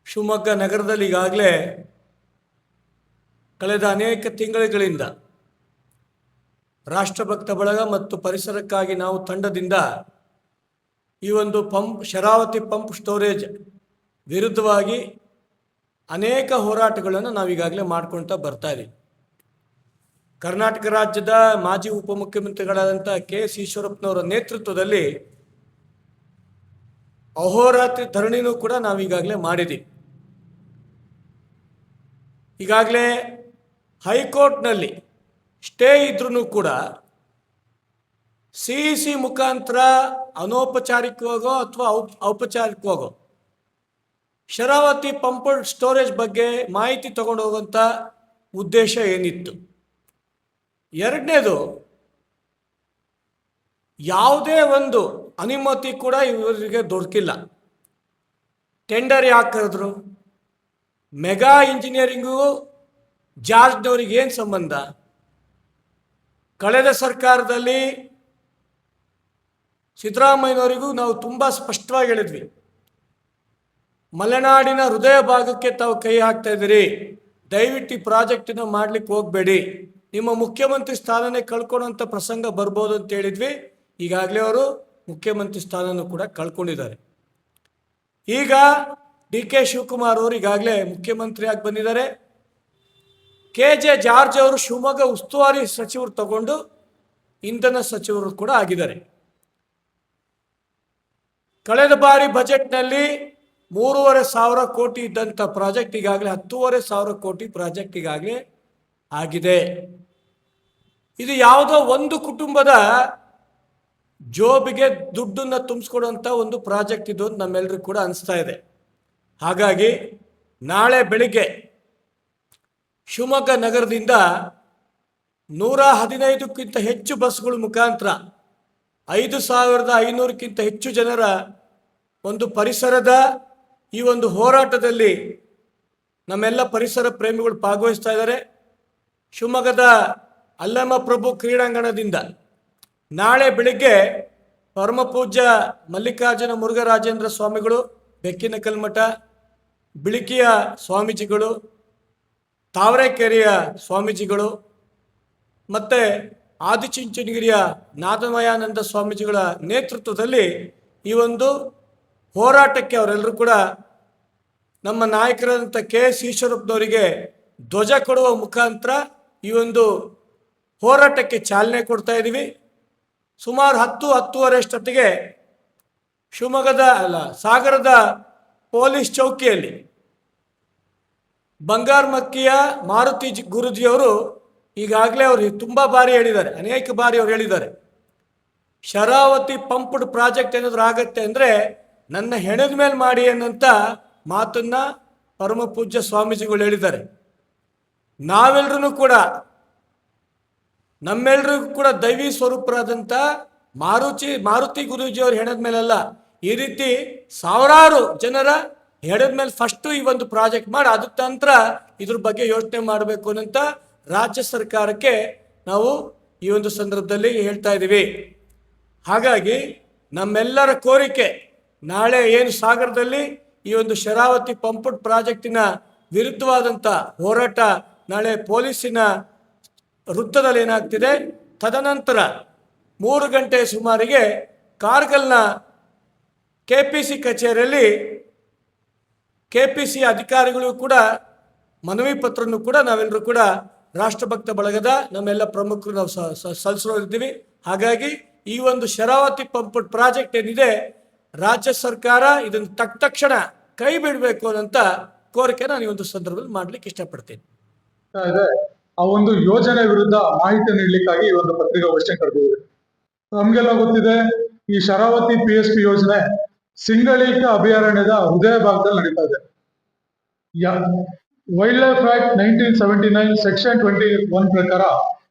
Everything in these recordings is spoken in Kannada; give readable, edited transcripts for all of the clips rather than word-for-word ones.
ಶಿವಮೊಗ್ಗ ನಗರದಲ್ಲಿ ಈಗಾಗಲೇ ಕಳೆದ ಅನೇಕ ತಿಂಗಳುಗಳಿಂದ ರಾಷ್ಟ್ರಭಕ್ತ ಬಳಗ ಮತ್ತು ಪರಿಸರಕ್ಕಾಗಿ ನಾವು ತಂಡದಿಂದ ಈ ಒಂದು ಶರಾವತಿ ಪಂಪ್ ಸ್ಟೋರೇಜ್ ವಿರುದ್ಧವಾಗಿ ಅನೇಕ ಹೋರಾಟಗಳನ್ನು ನಾವು ಈಗಾಗಲೇ ಮಾಡ್ಕೊಳ್ತಾ ಬರ್ತಾ ಇದ್ದೀವಿ. ಕರ್ನಾಟಕ ರಾಜ್ಯದ ಮಾಜಿ ಉಪಮುಖ್ಯಮಂತ್ರಿಗಳಾದಂಥ ಕೆ.ಎಸ್. ಈಶ್ವರಪ್ಪನವರ ನೇತೃತ್ವದಲ್ಲಿ ಅಹೋರಾತ್ರಿ ಧರಣಿನೂ ಕೂಡ ನಾವು ಈಗಾಗಲೇ ಮಾಡಿದ್ದೀವಿ. ಈಗಾಗಲೇ ಹೈಕೋರ್ಟ್ನಲ್ಲಿ ಸ್ಟೇ ಇದ್ರೂ ಕೂಡ CEC ಮುಖಾಂತರ ಅನೌಪಚಾರಿಕವಾಗೋ ಅಥವಾ ಔಪಚಾರಿಕವಾಗೋ ಶರಾವತಿ ಪಂಪ್ ಸ್ಟೋರೇಜ್ ಬಗ್ಗೆ ಮಾಹಿತಿ ತಗೊಂಡು ಹೋಗುವಂಥ ಉದ್ದೇಶ ಏನಿತ್ತು. ಎರಡನೇದು, ಯಾವುದೇ ಒಂದು ಅನುಮತಿ ಕೂಡ ಇವರಿಗೆ ದೊರಕಿಲ್ಲ. ಟೆಂಡರ್ ಯಾಕೆ ಕರೆದ್ರು? ಮೆಗಾ ಇಂಜಿನಿಯರಿಂಗು ಜಾರ್ಜ್ನವ್ರಿಗೆ ಏನು ಸಂಬಂಧ? ಕಳೆದ ಸರ್ಕಾರದಲ್ಲಿ ಸಿದ್ದರಾಮಯ್ಯನವರಿಗೂ ನಾವು ತುಂಬ ಸ್ಪಷ್ಟವಾಗಿ ಹೇಳಿದ್ವಿ, ಮಲೆನಾಡಿನ ಹೃದಯ ಭಾಗಕ್ಕೆ ತಾವು ಕೈ ಹಾಕ್ತಾ ಇದ್ದೀರಿ, ದಯವಿಟ್ಟು ಈ ಪ್ರಾಜೆಕ್ಟನ್ನು ಮಾಡಲಿಕ್ಕೆ ಹೋಗಬೇಡಿ, ನಿಮ್ಮ ಮುಖ್ಯಮಂತ್ರಿ ಸ್ಥಾನನೇ ಕಳ್ಕೊಳ್ಳೋಂಥ ಪ್ರಸಂಗ ಬರ್ಬೋದು ಅಂತ ಹೇಳಿದ್ವಿ. ಈಗಾಗಲೇ ಅವರು ಮುಖ್ಯಮಂತ್ರಿ ಸ್ಥಾನನೂ ಕೂಡ ಕಳ್ಕೊಂಡಿದ್ದಾರೆ. ಈಗ DK ಶಿವಕುಮಾರ್ ಅವರು ಈಗಾಗಲೇ ಮುಖ್ಯಮಂತ್ರಿಯಾಗಿ ಬಂದಿದ್ದಾರೆ. KJ ಜಾರ್ಜ್ ಅವರು ಶಿವಮೊಗ್ಗ ಉಸ್ತುವಾರಿ ಸಚಿವರು ತಗೊಂಡು ಇಂಧನ ಸಚಿವರು ಕೂಡ ಆಗಿದ್ದಾರೆ. ಕಳೆದ ಬಾರಿ ಬಜೆಟ್ನಲ್ಲಿ 3,500 ಕೋಟಿ ಇದ್ದಂಥ ಪ್ರಾಜೆಕ್ಟ್ ಈಗಾಗಲೇ 10,500 ಕೋಟಿ ಪ್ರಾಜೆಕ್ಟ್ ಈಗಾಗಲೇ ಆಗಿದೆ. ಇದು ಯಾವುದೋ ಒಂದು ಕುಟುಂಬದ ಜೋಬಿಗೆ ದುಡ್ಡನ್ನು ತುಂಬಿಸ್ಕೊಡುವಂಥ ಒಂದು ಪ್ರಾಜೆಕ್ಟ್ ಇದು ಅಂತ ನಮ್ಮೆಲ್ಲರಿಗೂ ಕೂಡ ಅನಿಸ್ತಾ ಇದೆ. ಹಾಗಾಗಿ ನಾಳೆ ಬೆಳಿಗ್ಗೆ ಶಿವಮೊಗ್ಗ ನಗರದಿಂದ 115ಕ್ಕಿಂತ ಹೆಚ್ಚು ಬಸ್ಗಳ ಮುಖಾಂತರ 5,500ಕ್ಕಿಂತ ಹೆಚ್ಚು ಜನರ ಒಂದು ಪರಿಸರದ ಈ ಒಂದು ಹೋರಾಟದಲ್ಲಿ ನಮ್ಮೆಲ್ಲ ಪರಿಸರ ಪ್ರೇಮಿಗಳು ಭಾಗವಹಿಸ್ತಾ ಇದ್ದಾರೆ. ಶಿವಮೊಗ್ಗದ ಅಲ್ಲಮ ಪ್ರಭು ಕ್ರೀಡಾಂಗಣದಿಂದ ನಾಳೆ ಬೆಳಿಗ್ಗೆ ಪರಮಪೂಜ್ಯ ಮಲ್ಲಿಕಾರ್ಜುನ ಮುರುಘರಾಜೇಂದ್ರ ಸ್ವಾಮಿಗಳು, ಬೆಕ್ಕಿನ ಕಲ್ಮಠ, ಬಿಳಿಕಿಯ ಸ್ವಾಮೀಜಿಗಳು, ತಾವರೆಕೆರೆಯ ಸ್ವಾಮೀಜಿಗಳು ಮತ್ತು ಆದಿಚುಂಚನಗಿರಿಯ ನಾದಮಯಾನಂದ ಸ್ವಾಮೀಜಿಗಳ ನೇತೃತ್ವದಲ್ಲಿ ಈ ಒಂದು ಹೋರಾಟಕ್ಕೆ ಅವರೆಲ್ಲರೂ ಕೂಡ ನಮ್ಮ ನಾಯಕರಾದಂಥ KS ಈಶ್ವರಪ್ಪನವರಿಗೆ ಧ್ವಜ ಕೊಡುವ ಮುಖಾಂತರ ಈ ಒಂದು ಹೋರಾಟಕ್ಕೆ ಚಾಲನೆ ಕೊಡ್ತಾ ಇದ್ದೀವಿ. ಸುಮಾರು 10-10:30 ಅಷ್ಟೊತ್ತಿಗೆ ಶಿವಮೊಗ್ಗದ ಸಾಗರದ ಪೊಲೀಸ್ ಚೌಕಿಯಲ್ಲಿ ಬಂಗಾರಮಕ್ಕಿಯ ಮಾರುತಿ ಗುರೂಜಿಯವರು ಈಗಾಗಲೇ ಅವರು ತುಂಬ ಬಾರಿ ಹೇಳಿದ್ದಾರೆ, ಅನೇಕ ಬಾರಿ ಅವರು ಹೇಳಿದ್ದಾರೆ, ಶರಾವತಿ ಪಂಪ್ಡ್ ಪ್ರಾಜೆಕ್ಟ್ ಏನಾದರೂ ಆಗತ್ತೆ ಅಂದರೆ ನನ್ನ ಹೆಣದ ಮೇಲೆ ಮಾಡಿ ಅನ್ನೋಂಥ ಮಾತನ್ನು ಪರಮ ಪೂಜ್ಯ ಸ್ವಾಮೀಜಿಗಳು ಹೇಳಿದ್ದಾರೆ. ನಾವೆಲ್ಲರೂ ಕೂಡ ನಮ್ಮೆಲ್ಲರಿಗೂ ಕೂಡ ದೈವಿ ಸ್ವರೂಪರಾದಂಥ ಮಾರುತಿ ಗುರೂಜಿಯವರು ಹೆಣದ ಮೇಲಲ್ಲ, ಈ ರೀತಿ ಸಾವಿರಾರು ಜನರ ಹೆಣದ ಮೇಲೆ ಫಸ್ಟು ಈ ಒಂದು ಪ್ರಾಜೆಕ್ಟ್ ಮಾಡಿ ಅದ ನಂತರ ಇದ್ರ ಬಗ್ಗೆ ಯೋಚನೆ ಮಾಡಬೇಕು ಅನ್ನೋಂಥ ರಾಜ್ಯ ಸರ್ಕಾರಕ್ಕೆ ನಾವು ಈ ಒಂದು ಸಂದರ್ಭದಲ್ಲಿ ಹೇಳ್ತಾ ಇದ್ದೀವಿ. ಹಾಗಾಗಿ ನಮ್ಮೆಲ್ಲರ ಕೋರಿಕೆ, ನಾಳೆ ಏನು ಸಾಗರದಲ್ಲಿ ಈ ಒಂದು ಶರಾವತಿ ಪಂಪ್ಡ್ ಪ್ರಾಜೆಕ್ಟಿನ ವಿರುದ್ಧವಾದಂಥ ಹೋರಾಟ ನಾಳೆ ಪೊಲೀಸಿನ ವೃತ್ತದಲ್ಲಿ ಏನಾಗ್ತಿದೆ, ತದನಂತರ 3 ಗಂಟೆ ಸುಮಾರಿಗೆ ಕಾರ್ಗಲ್ನ KPC ಕಚೇರಿಯಲ್ಲಿ KPC ಅಧಿಕಾರಿಗಳು ಕೂಡ ಮನವಿ ಪತ್ರವನ್ನು ಕೂಡ ನಾವೆಲ್ಲರೂ ಕೂಡ ರಾಷ್ಟ್ರಭಕ್ತ ಬಳಗದ ನಮ್ಮೆಲ್ಲ ಪ್ರಮುಖರು ನಾವು ಸಲ್ಲಿಸಿದ್ದೀವಿ. ಹಾಗಾಗಿ ಈ ಒಂದು ಶರಾವತಿ ಪಂಪ್ಡ್ ಪ್ರಾಜೆಕ್ಟ್ ಏನಿದೆ, ರಾಜ್ಯ ಸರ್ಕಾರ ಇದನ್ನು ತಕ್ಷಣ ಕೈ ಬಿಡಬೇಕು ಅನ್ನೋಂಥ ಕೋರಿಕೆ ನಾನು ಈ ಒಂದು ಸಂದರ್ಭದಲ್ಲಿ ಮಾಡ್ಲಿಕ್ಕೆ ಇಷ್ಟಪಡ್ತೀನಿ. ಆ ಒಂದು ಯೋಜನೆ ವಿರುದ್ಧ ಮಾಹಿತಿ ನೀಡಲಿಕ್ಕಾಗಿ ಈ ಒಂದು ಪತ್ರಿಕಾಗೋಷ್ಠಿ ಕರೆದಿದೆ. ನಮ್ಗೆಲ್ಲ ಗೊತ್ತಿದೆ, ಈ ಶರಾವತಿ PSP ಯೋಜನೆ ಸಿಂಗಳೀಕ ಅಭಯಾರಣ್ಯದ ಹೃದಯ ಭಾಗದಲ್ಲಿ ನಡೀತಾ ಇದೆ. ವೈಲ್ಡ್ ಲೈಫ್ ಆಕ್ಟ್ 1979 ಸೆಕ್ಷನ್ 21 ಪ್ರಕಾರ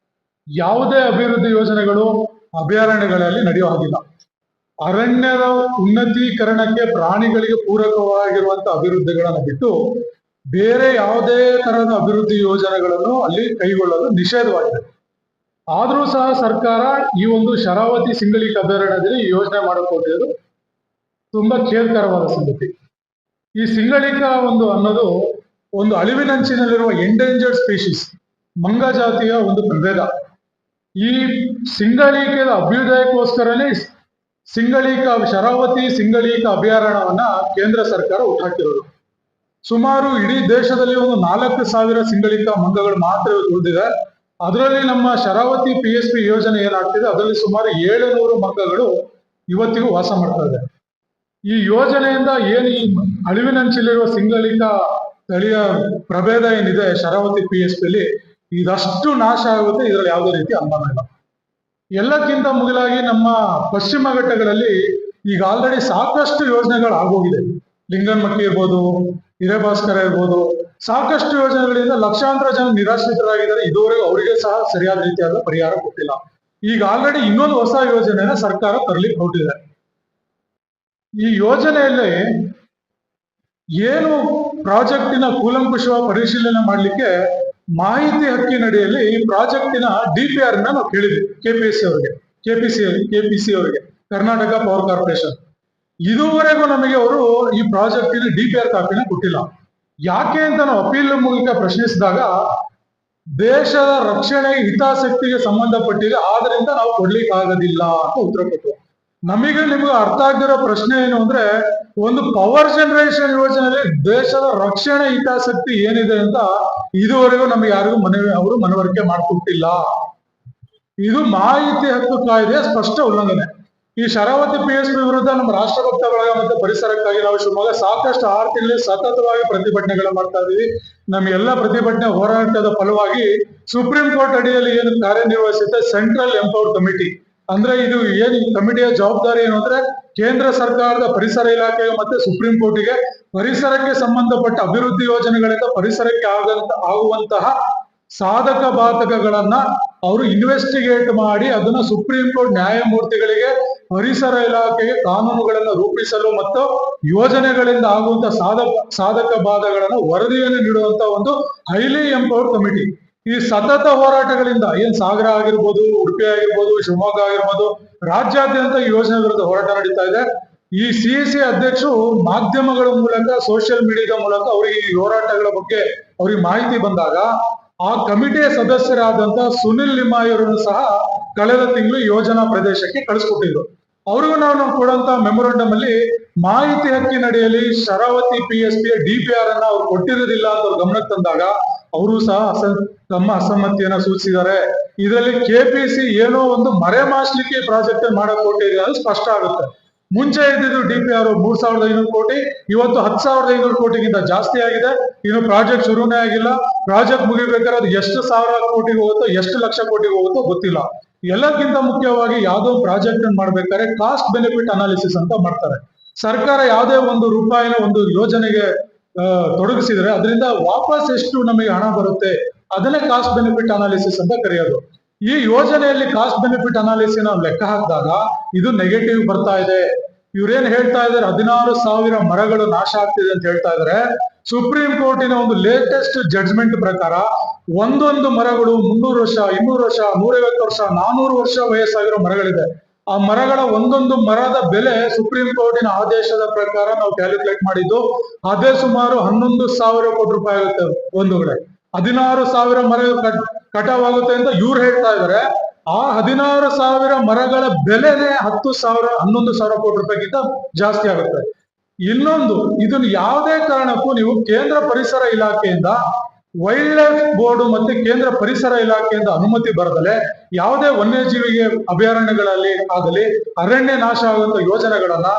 ಯಾವುದೇ ಅಭಿವೃದ್ಧಿ ಯೋಜನೆಗಳು ಅಭಯಾರಣ್ಯಗಳಲ್ಲಿ ನಡೆಯುವ ಹಾಗಿಲ್ಲ. ಅರಣ್ಯದ ಉನ್ನತೀಕರಣಕ್ಕೆ ಪ್ರಾಣಿಗಳಿಗೆ ಪೂರಕವಾಗಿರುವಂತಹ ಅಭಿವೃದ್ಧಿಗಳನ್ನು ಬಿಟ್ಟು ಬೇರೆ ಯಾವುದೇ ತರಹದ ಅಭಿವೃದ್ಧಿ ಯೋಜನೆಗಳನ್ನು ಅಲ್ಲಿ ಕೈಗೊಳ್ಳಲು ನಿಷೇಧವಾಗಿದೆ. ಆದರೂ ಸಹ ಸರ್ಕಾರ ಈ ಒಂದು ಶರಾವತಿ ಸಿಂಗಳೀಕ ಅಭಯಾರಣ್ಯದಲ್ಲಿ ಯೋಜನೆ ಮಾಡಿಕೊಂಡಿರೋದು ತುಂಬಾ ಖೇದಕರವಾದ ಸಂಗತಿ. ಈ ಸಿಂಗಳಿಕ ಒಂದು ಅನ್ನೋದು ಒಂದು ಅಳಿವಿನಂಚಿನಲ್ಲಿರುವ ಎಂಡೇಂಜರ್ಡ್ ಸ್ಪೀಶೀಸ್, ಮಂಗ ಜಾತಿಯ ಒಂದು ಪ್ರಭೇದ. ಈ ಸಿಂಗಳಿಕದ ಅಭ್ಯುದಯಕ್ಕೋಸ್ಕರನೇ ಶರಾವತಿ ಸಿಂಗಳಿಕ ಅಭಯಾರಣ್ಯವನ್ನ ಕೇಂದ್ರ ಸರ್ಕಾರ ಹುಟ್ಟಾಕಿರೋದು. ಸುಮಾರು ಇಡೀ ದೇಶದಲ್ಲಿ ಒಂದು 4,000 ಸಿಂಗಳಿಕ ಮಂಗಗಳು ಮಾತ್ರ ಉಳಿದಿದೆ. ಅದರಲ್ಲಿ ನಮ್ಮ ಶರಾವತಿ PSP ಯೋಜನೆ ಏನಾಗ್ತಿದೆ, ಅದರಲ್ಲಿ ಸುಮಾರು 700 ಮಂಗಗಳು ಇವತ್ತಿಗೂ ವಾಸ ಮಾಡ್ತಾ ಇದೆ. ಈ ಯೋಜನೆಯಿಂದ ಏನು ಈ ಅಳಿವಿನಂಚಿಲಿರುವ ಸಿಂಗಳಿಕ ತಳಿಯ ಪ್ರಭೇದ ಏನಿದೆ ಶರಾವತಿ PSP ಅಲ್ಲಿ, ಇದಷ್ಟು ನಾಶ ಆಗುತ್ತೆ, ಇದರಲ್ಲಿ ಯಾವುದೇ ರೀತಿ ಅನುಮಾನ ಇಲ್ಲ. ಎಲ್ಲಕ್ಕಿಂತ ಮುಗಿಲಾಗಿ ನಮ್ಮ ಪಶ್ಚಿಮ ಘಟ್ಟಗಳಲ್ಲಿ ಈಗ ಆಲ್ರೆಡಿ ಸಾಕಷ್ಟು ಯೋಜನೆಗಳು ಆಗೋಗಿದೆ. ಲಿಂಗನಮಕ್ಕಿ ಇರ್ಬೋದು, ಹಿರೇಭಾಸ್ಕರ ಇರ್ಬೋದು, ಸಾಕಷ್ಟು ಯೋಜನೆಗಳಿಂದ ಲಕ್ಷಾಂತರ ಜನ ನಿರಾಶ್ರಿತರಾಗಿದ್ದಾರೆ. ಇದುವರೆಗೂ ಅವರಿಗೆ ಸಹ ಸರಿಯಾದ ರೀತಿಯಾದ ಪರಿಹಾರ ಕೊಟ್ಟಿಲ್ಲ. ಈಗ ಆಲ್ರೆಡಿ ಇನ್ನೊಂದು ಹೊಸ ಯೋಜನೆನ ಸರ್ಕಾರ ತರಲಿಕ್ಕೆ ಹೊರಟಿದೆ. ಈ ಯೋಜನೆಯಲ್ಲಿ ಏನು ಪ್ರಾಜೆಕ್ಟಿನ ಕೂಲಂಕುಷ ಪರಿಶೀಲನೆ ಮಾಡಲಿಕ್ಕೆ ಮಾಹಿತಿ ಹಕ್ಕಿನಡಿಯಲ್ಲಿ ಈ ಪ್ರಾಜೆಕ್ಟಿನ DPR ನಾವು ಕೇಳಿದ್ವಿ KPC ಅವರಿಗೆ, ಕರ್ನಾಟಕ ಪವರ್ ಕಾರ್ಪೊರೇಷನ್. ಇದುವರೆಗೂ ನಮಗೆ ಅವರು ಈ ಪ್ರಾಜೆಕ್ಟಿನ DPR ಕಾಪಿನ ಕೊಟ್ಟಿಲ್ಲ. ಯಾಕೆ ಅಂತ ನಾವು ಅಪೀಲ್ ಮೂಲಕ ಪ್ರಶ್ನಿಸಿದಾಗ, ದೇಶದ ರಕ್ಷಣೆ ಹಿತಾಸಕ್ತಿಗೆ ಸಂಬಂಧಪಟ್ಟಿದೆ, ಆದ್ರಿಂದ ನಾವು ಕೊಡ್ಲಿಕ್ಕೆ ಆಗೋದಿಲ್ಲ ಅಂತ ಉತ್ತರ ಕೊಟ್ಟರು. ನಮಗೆ ನಿಮ್ಗೆ ಅರ್ಥ ಆಗದಿರೋ ಪ್ರಶ್ನೆ ಏನು ಅಂದ್ರೆ, ಒಂದು ಪವರ್ ಜನರೇಷನ್ ಯೋಜನೆಯಲ್ಲಿ ದೇಶದ ರಕ್ಷಣೆ ಹಿತಾಸಕ್ತಿ ಏನಿದೆ ಅಂತ ಇದುವರೆಗೂ ನಮಗೆ ಯಾರಿಗೂ ಅವರು ಮನವರಿಕೆ ಮಾಡಿಕೊಟ್ಟಿಲ್ಲ. ಇದು ಮಾಹಿತಿ ಹಕ್ಕು ಕಾಯ್ದೆಯ ಸ್ಪಷ್ಟ ಉಲ್ಲಂಘನೆ. ಈ ಶರಾವತಿ PSP ವಿರುದ್ಧ ನಮ್ಮ ರಾಷ್ಟ್ರಭಕ್ತ ಬಳಗ ಮತ್ತು ಪರಿಸರಕ್ಕಾಗಿ ನಾವು ಶಿವಮೊಗ್ಗ ಸಾಕಷ್ಟು 6 ತಿಂಗಳು ಸತತವಾಗಿ ಪ್ರತಿಭಟನೆಗಳು ಮಾಡ್ತಾ ಇದೀವಿ. ನಮ್ಮ ಎಲ್ಲ ಪ್ರತಿಭಟನೆ ಹೋರಾಟದ ಫಲವಾಗಿ ಸುಪ್ರೀಂ ಕೋರ್ಟ್ ಅಡಿಯಲ್ಲಿ ಏನು ಕಾರ್ಯನಿರ್ವಹಿಸುತ್ತೆ ಸೆಂಟ್ರಲ್ ಎಂಪವರ್ಡ್ ಕಮಿಟಿ, ಅಂದ್ರೆ ಇದು ಏನು ಈ ಕಮಿಟಿಯ ಜವಾಬ್ದಾರಿ ಏನು ಅಂದ್ರೆ, ಕೇಂದ್ರ ಸರ್ಕಾರದ ಪರಿಸರ ಇಲಾಖೆಗೆ ಮತ್ತೆ ಸುಪ್ರೀಂ ಕೋರ್ಟಿಗೆ ಪರಿಸರಕ್ಕೆ ಸಂಬಂಧಪಟ್ಟ ಅಭಿವೃದ್ಧಿ ಯೋಜನೆಗಳಿಂದ ಪರಿಸರಕ್ಕೆ ಆಗುವಂತಹ ಸಾಧಕ ಬಾಧಕಗಳನ್ನ ಅವರು ಇನ್ವೆಸ್ಟಿಗೇಟ್ ಮಾಡಿ ಅದನ್ನ ಸುಪ್ರೀಂ ಕೋರ್ಟ್ ನ್ಯಾಯಮೂರ್ತಿಗಳಿಗೆ, ಪರಿಸರ ಇಲಾಖೆಗೆ ಕಾನೂನುಗಳನ್ನು ರೂಪಿಸಲು ಮತ್ತು ಯೋಜನೆಗಳಿಂದ ಆಗುವಂತಹ ಸಾಧಕ ಬಾಧಗಳನ್ನು ವರದಿಯನ್ನು ನೀಡುವಂತ ಒಂದು ಹೈಲಿ ಎಂಪವರ್ಡ್ ಕಮಿಟಿ. ಈ ಸತತ ಹೋರಾಟಗಳಿಂದ ಏನ್ ಸಾಗರ ಆಗಿರ್ಬೋದು, ಉಡುಪಿ ಆಗಿರ್ಬೋದು, ಶಿವಮೊಗ್ಗ ಆಗಿರ್ಬೋದು, ರಾಜ್ಯಾದ್ಯಂತ ಈ ಯೋಜನೆ ವಿರುದ್ಧ ಹೋರಾಟ ನಡೀತಾ ಇದೆ. ಈ CEC ಅಧ್ಯಕ್ಷರು ಮಾಧ್ಯಮಗಳ ಮೂಲಕ, ಸೋಷಿಯಲ್ ಮೀಡಿಯಾದ ಮೂಲಕ ಅವರಿಗೆ ಈ ಹೋರಾಟಗಳ ಬಗ್ಗೆ ಅವ್ರಿಗೆ ಮಾಹಿತಿ ಬಂದಾಗ, ಆ ಕಮಿಟಿಯ ಸದಸ್ಯರಾದಂತ ಸುನಿಲ್ ಲಿಮಾಯವರನ್ನು ಸಹ ಕಳೆದ ತಿಂಗಳು ಯೋಜನಾ ಪ್ರದೇಶಕ್ಕೆ ಕಳಿಸ್ಕೊಟ್ಟಿದ್ರು. ಅವ್ರಿಗೂ ನಾವು ಕೊಡುವಂತ ಮೆಮೊರಂಡಮ್ ಅಲ್ಲಿ ಮಾಹಿತಿ ಹಕ್ಕಿನಡಿಯಲ್ಲಿ ಶರಾವತಿ PSP DPR ಅನ್ನ ಅವ್ರು ಕೊಟ್ಟಿರೋದಿಲ್ಲ ಅಂತ ಅವ್ರು ಗಮನಕ್ಕೆ ತಂದಾಗ, ಅವರು ಸಹ ತಮ್ಮ ಅಸಮ್ಮತಿಯನ್ನ ಸೂಚಿಸಿದ್ದಾರೆ. ಇದರಲ್ಲಿ KPC ಏನೋ ಒಂದು ಮರೆಮಾಚಲಿಕ್ಕೆ ಪ್ರಾಜೆಕ್ಟ್ ಮಾಡಕ್ ಕೊಟ್ಟಿದೆ ಅದು ಸ್ಪಷ್ಟ ಆಗುತ್ತೆ. ಮುಂಚೆ ಇದ್ದಿದ್ದು DPR 3,500 ಕೋಟಿ, ಇವತ್ತು 10,500 ಕೋಟಿಗಿಂತ ಜಾಸ್ತಿ ಆಗಿದೆ. ಇನ್ನು ಪ್ರಾಜೆಕ್ಟ್ ಶುರುನೇ ಆಗಿಲ್ಲ. ಪ್ರಾಜೆಕ್ಟ್ ಮುಗಿಬೇಕಾದ್ರೆ ಅದು ಎಷ್ಟು ಸಾವಿರ ಕೋಟಿಗೆ ಹೋಗುತ್ತೋ, ಎಷ್ಟು ಲಕ್ಷ ಕೋಟಿಗೆ ಹೋಗುತ್ತೋ ಗೊತ್ತಿಲ್ಲ. ಎಲ್ಲಕ್ಕಿಂತ ಮುಖ್ಯವಾಗಿ ಯಾವುದೋ ಪ್ರಾಜೆಕ್ಟ್ ಅನ್ನು ಮಾಡ್ಬೇಕಾದ್ರೆ ಕಾಸ್ಟ್ ಬೆನಿಫಿಟ್ ಅನಾಲಿಸಿಸ್ ಅಂತ ಮಾಡ್ತಾರೆ. ಸರ್ಕಾರ ಯಾವುದೇ ಒಂದು ರೂಪಾಯಿನ ಒಂದು ಯೋಜನೆಗೆ ತೊಡಗಿಸಿದ್ರೆ ಅದರಿಂದ ವಾಪಸ್ ಎಷ್ಟು ನಮಗೆ ಹಣ ಬರುತ್ತೆ, ಅದನ್ನೇ ಕಾಸ್ಟ್ ಬೆನಿಫಿಟ್ ಅನಾಲಿಸಿಸ್ ಅಂತ ಕರೆಯೋದು. ಈ ಯೋಜನೆಯಲ್ಲಿ ಕಾಸ್ಟ್ ಬೆನಿಫಿಟ್ ಅನಾಲಿಸಿಸ್ ನಾವು ಲೆಕ್ಕ ಹಾಕಿದಾಗ ಇದು ನೆಗೆಟಿವ್ ಬರ್ತಾ ಇದೆ. ಇವ್ರೇನ್ ಹೇಳ್ತಾ ಇದಾರೆ, 16,000 ಮರಗಳು ನಾಶ ಆಗ್ತಿದೆ ಅಂತ ಹೇಳ್ತಾ ಇದಾರೆ. ಸುಪ್ರೀಂ ಕೋರ್ಟಿನ ಒಂದು ಲೇಟೆಸ್ಟ್ ಜಡ್ಜ್ಮೆಂಟ್ ಪ್ರಕಾರ ಒಂದೊಂದು ಮರಗಳು 300 ವರ್ಷ, 200 ವರ್ಷ, 150 ವರ್ಷ, 400 ವರ್ಷ ವಯಸ್ಸಾಗಿರೋ ಮರಗಳಿದೆ. ಆ ಮರಗಳ ಒಂದೊಂದು ಮರದ ಬೆಲೆ ಸುಪ್ರೀಂ ಕೋರ್ಟಿನ ಆದೇಶದ ಪ್ರಕಾರ ನಾವು ಕ್ಯಾಲ್ಕುಲೇಟ್ ಮಾಡಿದ್ದು ಅದೇ ಸುಮಾರು 11,000 ಕೋಟಿ ರೂಪಾಯಿ ಆಗುತ್ತೆ. ಒಂದು ಕಡೆ 16,000 ಮರ ಕಟಾವಾಗುತ್ತೆ ಅಂತ ಇವ್ರು ಹೇಳ್ತಾ ಇದಾರೆ. ಆ 16,000 ಮರಗಳ ಬೆಲೆನೇ 10,000, 11,000 ಕೋಟಿ ರೂಪಾಯಿಗಿಂತ ಜಾಸ್ತಿ ಆಗುತ್ತೆ. ಇನ್ನೊಂದು, ಇದನ್ನು ಯಾವುದೇ ಕಾರಣಕ್ಕೂ ನೀವು ಕೇಂದ್ರ ಪರಿಸರ ಇಲಾಖೆಯಿಂದ, ವೈಲ್ಡ್ ಲೈಫ್ ಬೋರ್ಡ್ ಮತ್ತೆ ಕೇಂದ್ರ ಪರಿಸರ ಇಲಾಖೆಯಿಂದ ಅನುಮತಿ ಬರದಲೆ ಯಾವುದೇ ವನ್ಯಜೀವಿಗೆ ಅಭಯಾರಣ್ಯಗಳಲ್ಲಿ ಆಗಲಿ ಅರಣ್ಯ ನಾಶ ಆಗುವಂತ ಯೋಜನೆಗಳನ್ನ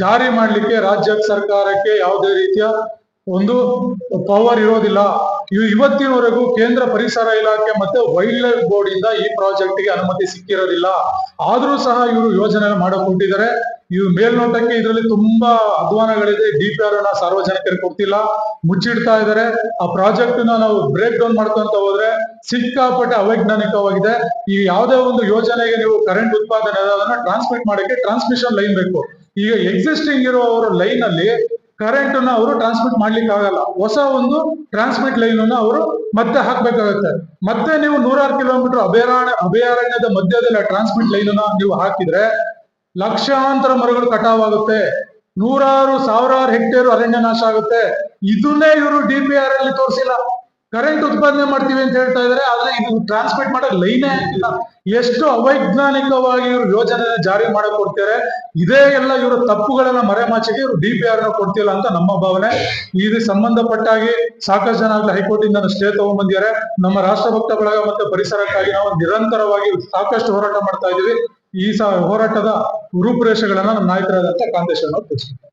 ಜಾರಿ ಮಾಡ್ಲಿಕ್ಕೆ ರಾಜ್ಯ ಸರ್ಕಾರಕ್ಕೆ ಯಾವುದೇ ರೀತಿಯ ಒಂದು ಪವರ್ ಇರೋದಿಲ್ಲ. ಇವತ್ತಿನವರೆಗೂ ಕೇಂದ್ರ ಪರಿಸರ ಇಲಾಖೆ ಮತ್ತೆ ವೈಲ್ಡ್ ಲೈಫ್ ಬೋರ್ಡ್ ಇಂದ ಈ ಪ್ರಾಜೆಕ್ಟ್ ಗೆ ಅನುಮತಿ ಸಿಕ್ಕಿರೋದಿಲ್ಲ. ಆದ್ರೂ ಸಹ ಇವರು ಯೋಜನೆ ಮಾಡಿಕೊಟ್ಟಿದ್ದಾರೆ. ಇವು ಮೇಲ್ನೋಟಕ್ಕೆ ಇದರಲ್ಲಿ ತುಂಬಾ ಅಧ್ವಾನಗಳಿದೆ. DPR ಅನ್ನ ಸಾರ್ವಜನಿಕರಿಗೆ ಕೊಡ್ತಿಲ್ಲ, ಮುಚ್ಚಿಡ್ತಾ ಇದ್ದಾರೆ. ಆ ಪ್ರಾಜೆಕ್ಟ್ ನಾವು ಬ್ರೇಕ್ ಡೌನ್ ಮಾಡ್ಕೊಂತ ಹೋದ್ರೆ ಸಿಕ್ಕಾಪಟ್ಟೆ ಅವೈಜ್ಞಾನಿಕವಾಗಿದೆ. ಈ ಯಾವುದೇ ಒಂದು ಯೋಜನೆಗೆ ನೀವು ಕರೆಂಟ್ ಉತ್ಪಾದನೆ ಅದನ್ನ ಟ್ರಾನ್ಸ್ಮಿಟ್ ಮಾಡಕ್ಕೆ ಟ್ರಾನ್ಸ್ಮಿಷನ್ ಲೈನ್ ಬೇಕು. ಈಗ ಎಕ್ಸಿಸ್ಟಿಂಗ್ ಇರೋ ಅವರ ಲೈನ್ ಅಲ್ಲಿ ಕರೆಂಟ್ ಅನ್ನ ಅವರು ಟ್ರಾನ್ಸ್ಮಿಟ್ ಮಾಡ್ಲಿಕ್ಕೆ ಆಗಲ್ಲ. ಹೊಸ ಒಂದು ಟ್ರಾನ್ಸ್ಮಿಟ್ ಲೈನ್ ಅನ್ನ ಅವರು ಮತ್ತೆ ಹಾಕ್ಬೇಕಾಗುತ್ತೆ. ಮತ್ತೆ ನೀವು 100 ಕಿಲೋಮೀಟರ್ ಅಭಯಾರಣ್ಯದ ಮಧ್ಯದಲ್ಲಿ ಟ್ರಾನ್ಸ್ಮಿಟ್ ಲೈನ್ ಅನ್ನ ನೀವು ಹಾಕಿದ್ರೆ ಲಕ್ಷಾಂತರ ಮರಗಳು ಕಟಾವಾಗುತ್ತೆ. ನೂರಾರು ಸಾವಿರಾರು ಹೆಕ್ಟೇರ್ ಅರಣ್ಯ ನಾಶ ಆಗುತ್ತೆ. ಇದನ್ನೇ ಇವರು DPR ಅಲ್ಲಿ ತೋರಿಸಿಲ್ಲ. ಕರೆಂಟ್ ಉತ್ಪಾದನೆ ಮಾಡ್ತೀವಿ ಅಂತ ಹೇಳ್ತಾ ಇದಾರೆ, ಆದ್ರೆ ಇದು ಟ್ರಾನ್ಸ್ಮಿಟ್ ಮಾಡೋ ಲೈನೇ ಇಲ್ಲ. ಎಷ್ಟು ಅವೈಜ್ಞಾನಿಕವಾಗಿ ಇವರು ಯೋಜನೆ ಜಾರಿ ಮಾಡಕ್ ಕೊಡ್ತಾರೆ. ಇದೇ ಎಲ್ಲ ಇವರ ತಪ್ಪುಗಳನ್ನ ಮರೆಮಾಚಿಗೆ ಇವರು DPR ಕೊಡ್ತಿಲ್ಲ ಅಂತ ನಮ್ಮ ಭಾವನೆ. ಇದು ಸಂಬಂಧಪಟ್ಟಾಗಿ ಸಾಕಷ್ಟು ಜನ ಆಗ್ಲೇ ಹೈಕೋರ್ಟ್ ಇಂದ ಸ್ಟೇ ತಗೊಂಡ್ಬಂದಿದ್ದಾರೆ. ನಮ್ಮ ರಾಷ್ಟ್ರಭಕ್ತ ಬಳಗ ಮತ್ತೆ ಪರಿಸರಕ್ಕಾಗಿ ನಾವು ನಿರಂತರವಾಗಿ ಸಾಕಷ್ಟು ಹೋರಾಟ ಮಾಡ್ತಾ ಇದೀವಿ. ಈ ಹೋರಾಟದ ರೂಪುರೇಷೆಗಳನ್ನ ನಮ್ಮ ನಾಯಕರಾದಂತ ಕಾಂತೇಶ್ ಅವರು ತಿಳಿಸ್ತಾರೆ.